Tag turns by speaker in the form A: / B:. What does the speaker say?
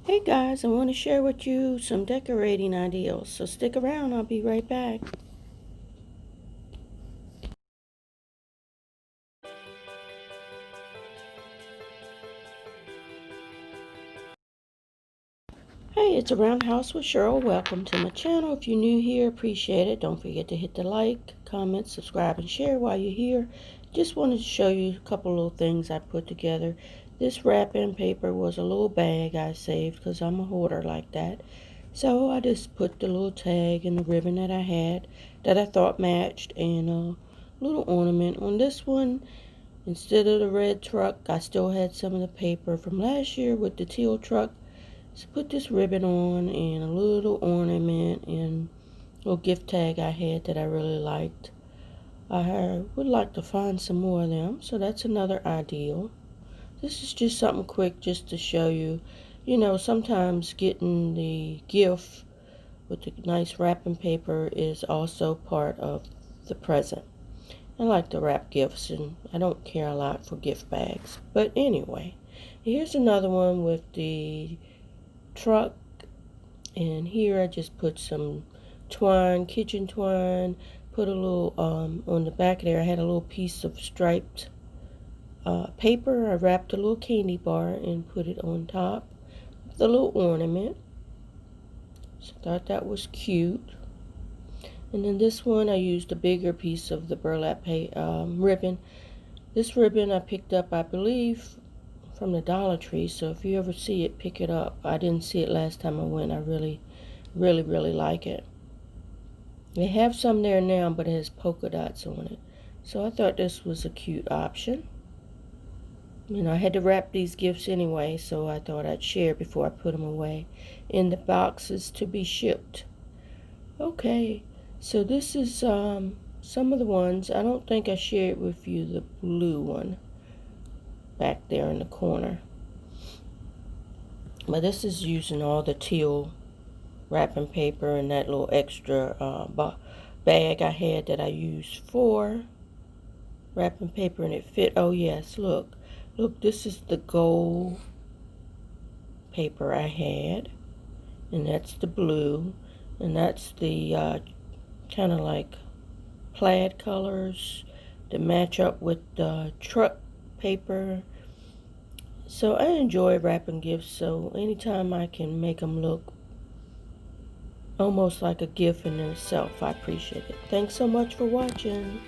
A: Hey guys, I want to share with you some decorating ideas, so stick around, I'll be right back. Hey, it's Around House with Cheryl. Welcome to my channel. If you're new here, appreciate it. Don't forget to hit the like, comment, subscribe, and share while you're here. Just wanted to show you a couple little things I put together. This wrapping paper was a little bag I saved because I'm a hoarder like that. So I just put the little tag and the ribbon that I had that I thought matched and a little ornament on this one. Instead of the red truck, I still had some of the paper from last year with the teal truck. So put this ribbon on and a little ornament and a little gift tag I had that I really liked. I would like to find some more of them, so that's another ideal. This is just something quick just to show you, sometimes getting the gift with the nice wrapping paper is also part of the present. I like to wrap gifts and I don't care a lot for gift bags. But anyway, here's another one with the truck, and here I just put some twine, kitchen twine, put a little on the back there I had a little piece of striped paper. I wrapped a little candy bar and put it on top with a little ornament. So I thought that was cute. And then this one I used a bigger piece of the burlap ribbon. This ribbon I picked up, I believe, from the Dollar Tree, so if you ever see it, pick it up. I didn't see it last time I went. I really like it. They have some there now, but it has polka dots on it. So I thought this was a cute option. I had to wrap these gifts anyway, so I thought I'd share before I put them away in the boxes to be shipped. Okay, so this is some of the ones. I don't think I shared with you the blue one back there in the corner. But this is using all the teal wrapping paper and that little extra bag I had that I used for wrapping paper, and it fit. Oh yes, look, this is the gold paper I had, and that's the blue, and that's the kind of like plaid colors that match up with the truck paper. So I enjoy wrapping gifts, so anytime I can make them look almost like a gift in itself, I appreciate it. Thanks so much for watching.